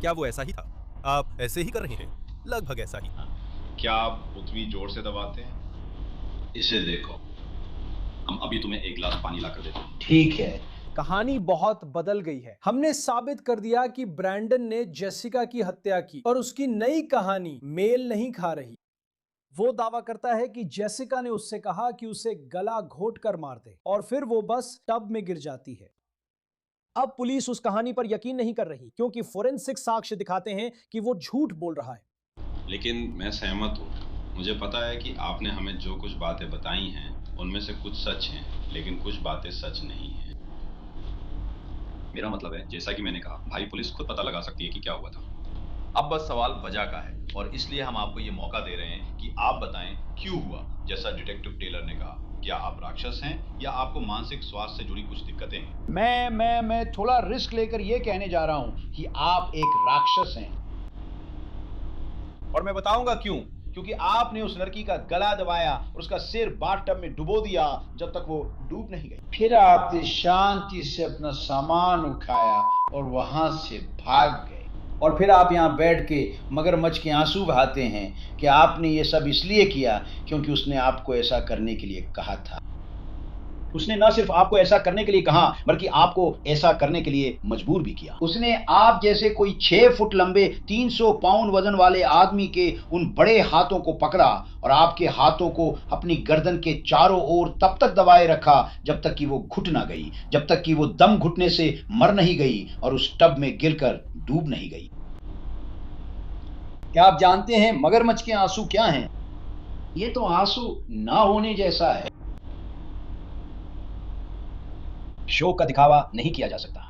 क्या वो ऐसा ही था? आप ऐसे ही कर रहे हैं? लगभग ऐसा ही। क्या आप उतनी जोर से दबाते हैं? इसे देखो, हम अभी तुम्हें एक गिलास पानी लाकर देते हैं। ठीक है। कहानी बहुत बदल गई है। हमने साबित कर दिया कि ब्रैंडन ने जेसिका की हत्या की और उसकी नई कहानी मेल नहीं खा रही। वो दावा करता है कि जेसिका ने उससे कहा कि उसे गला घोट कर मार दे और फिर वो बस टब में गिर जाती है। अब पुलिस उस कहानी पर यकीन नहीं कर रही क्योंकि फोरेंसिक साक्ष्य दिखाते हैं कि वो झूठ बोल रहा है। लेकिन मैं सहमत हूँ। मुझे पता है कि आपने हमें जो कुछ बातें बताई हैं उनमें से कुछ सच हैं, लेकिन कुछ बातें सच नहीं हैं। मेरा मतलब है, जैसा कि मैंने कहा, भाई पुलिस खुद पता लगा सकती है कि क्या हुआ था। अब बस सवाल वजह का है और इसलिए हम आपको ये मौका दे रहे हैं कि आप बताएं क्यों हुआ। जैसा डिटेक्टिव टेलर ने कहा, क्या आप राक्षस हैं या आपको मानसिक स्वास्थ्य से जुड़ी कुछ दिक्कतें हैं? मैं थोड़ा रिस्क लेकर ये कहने जा रहा हूं कि आप एक राक्षस हैं। और मैं बताऊंगा क्यों। क्योंकि आपने उस लड़की का गला दबाया और उसका सिर बाथटब में डुबो दिया जब तक वो डूब नहीं गई। फिर आपने शांति से अपना सामान उठाया और वहां से भाग गए। और फिर आप यहाँ बैठ के मगरमच्छ के आंसू बहाते हैं कि आपने ये सब इसलिए किया क्योंकि उसने आपको ऐसा करने के लिए कहा था। उसने न सिर्फ आपको ऐसा करने के लिए कहा बल्कि आपको ऐसा करने के लिए मजबूर भी किया। उसने आप जैसे कोई 6 फुट लंबे 300 पाउंड वजन वाले आदमी के उन बड़े हाथों को पकड़ा और आपके हाथों को अपनी गर्दन के चारों ओर तब तक दबाए रखा जब तक कि वो घुट ना गई, जब तक कि वो दम घुटने से मर नहीं गई और उस टब में गिरकर डूब नहीं गई। क्या आप जानते हैं मगरमच्छ के आंसू क्या हैं? ये तो आंसू ना होने जैसा है। शो का दिखावा नहीं किया जा सकता।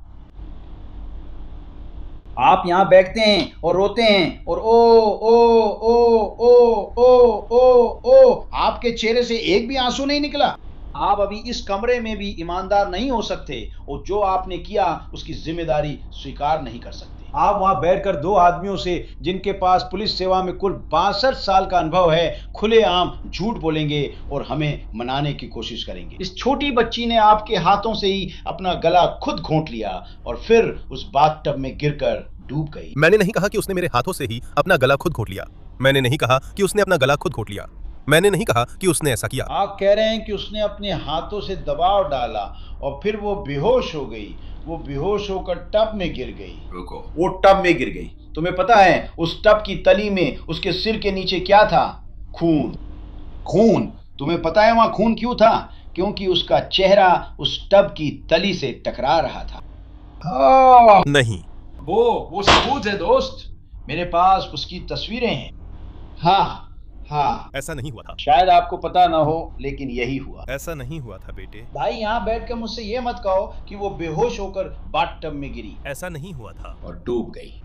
आप यहां बैठते हैं और रोते हैं और ओ ओ ओ ओ ओ ओ ओ आपके चेहरे से एक भी आंसू नहीं निकला। आप अभी इस कमरे में भी ईमानदार नहीं हो सकते और जो आपने किया उसकी जिम्मेदारी स्वीकार नहीं कर सकते। आप वहां बैठकर 2 आदमियों से जिनके पास पुलिस सेवा में कुल 62 साल का अनुभव है खुलेआम झूठ बोलेंगे और हमें मनाने की कोशिश करेंगे। इस छोटी बच्ची ने आपके हाथों से ही अपना गला खुद घोंट लिया और फिर उस बाथटब में गिरकर डूब गई। मैंने नहीं कहा कि उसने मेरे हाथों से ही अपना गला खुद घोट लिया। मैंने नहीं कहा कि उसने अपना गला खुद घोट लिया। मैंने नहीं कहा कि उसने ऐसा किया। आप कह रहे हैं कि उसने अपने हाथों से दबाव डाला और फिर वो बेहोश हो गई। वो बेहोश होकर टब में गिर गई। रुको। वो टब में गिर गई। तुम्हें पता है उस टब की तली में उसके सिर के नीचे क्या था? खून। खून। तुम्हें पता है वहां खून क्यों था? क्योंकि उसका चेहरा उस टब की तली से टकरा रहा था। नहीं, वो सबूत है दोस्त। मेरे पास उसकी तस्वीरें हैं। हाँ, हाँ, ऐसा नहीं हुआ था। शायद आपको पता ना हो, लेकिन यही हुआ। ऐसा नहीं हुआ था बेटे। भाई यहाँ बैठकर मुझसे ये मत कहो कि वो बेहोश होकर बाथटब में गिरी ऐसा नहीं हुआ था। और डूब गई।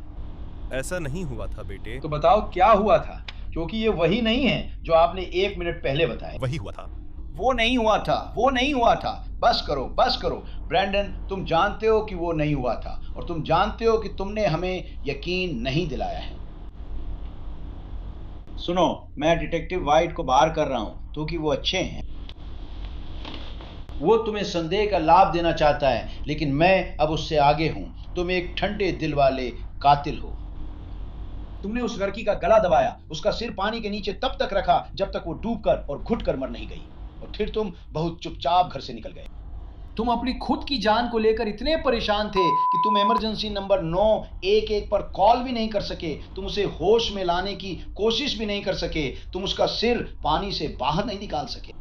ऐसा नहीं हुआ था बेटे। तो बताओ क्या हुआ था, क्योंकि ये वही नहीं है जो आपने 1 मिनट पहले बताया। वही हुआ था। वो नहीं हुआ था, वो नहीं हुआ था। बस करो, बस करो। ब्रैंडन, तुम जानते हो कि वो नहीं हुआ था, और तुम जानते हो कि तुमने हमें यकीन नहीं दिलाया है। सुनो, मैं डिटेक्टिव वाइट को बाहर कर रहा हूं क्योंकि वो अच्छे हैं। वो तुम्हें संदेह का लाभ देना चाहता है, लेकिन मैं अब उससे आगे हूं। तुम एक ठंडे दिल वाले कातिल हो। तुमने उस लड़की का गला दबाया, उसका सिर पानी के नीचे तब तक रखा जब तक वो डूबकर और घुटकर मर नहीं गई, और फिर तुम बहुत चुपचाप घर से निकल गए। तुम अपनी खुद की जान को लेकर इतने परेशान थे कि तुम इमरजेंसी नंबर 911 पर कॉल भी नहीं कर सके। तुम उसे होश में लाने की कोशिश भी नहीं कर सके। तुम उसका सिर पानी से बाहर नहीं निकाल सके।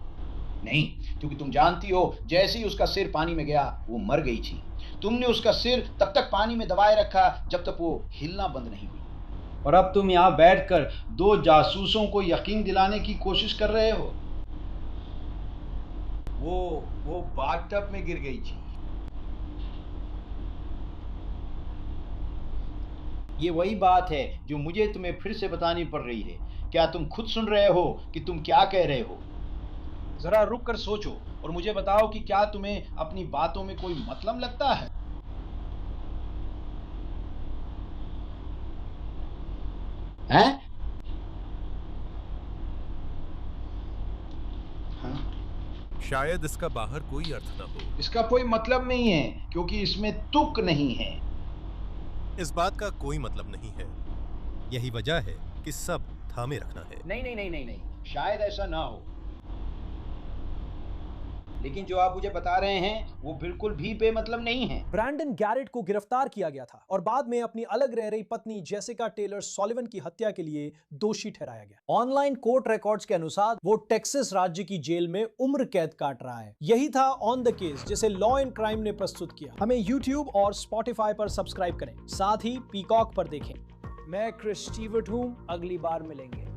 नहीं, क्योंकि तुम जानती हो जैसे ही उसका सिर पानी में गया वो मर गई थी। तुमने उसका सिर तब तक पानी में दबाए रखा जब तक वो हिलना बंद नहीं हुई। और अब तुम यहाँ बैठकर 2 जासूसों को यकीन दिलाने की कोशिश कर रहे हो। वो बाथटब में गिर गई थी। ये वही बात है जो मुझे तुम्हें फिर से बतानी पड़ रही है। क्या तुम खुद सुन रहे हो कि तुम क्या कह रहे हो? जरा रुक कर सोचो और मुझे बताओ कि क्या तुम्हें अपनी बातों में कोई मतलब लगता है? हैं? शायद इसका बाहर कोई अर्थ न हो। इसका कोई मतलब नहीं है, क्योंकि इसमें तुक नहीं है। इस बात का कोई मतलब नहीं है। यही वजह है कि सब थामे रखना है। नहीं, शायद ऐसा ना हो, लेकिन जो आप मुझे बता रहे हैं वो बिल्कुल भी बेमतलब नहीं है। ब्रैंडन गैरेट को गिरफ्तार किया गया था और बाद में अपनी अलग रह रही पत्नी जेसिका टेलर सॉलिवन की हत्या के लिए दोषी ठहराया गया। ऑनलाइन कोर्ट रिकॉर्ड्स के अनुसार वो टेक्सास राज्य की जेल में उम्र कैद काट रहा है। यही था ऑन द केस, जिसे लॉ एंड क्राइम ने प्रस्तुत किया। हमें यूट्यूब और स्पॉटिफाई पर सब्सक्राइब करें, साथ ही पीकॉक पर देखें। मैं क्रिस स्टीवर्ट हूं, अगली बार मिलेंगे।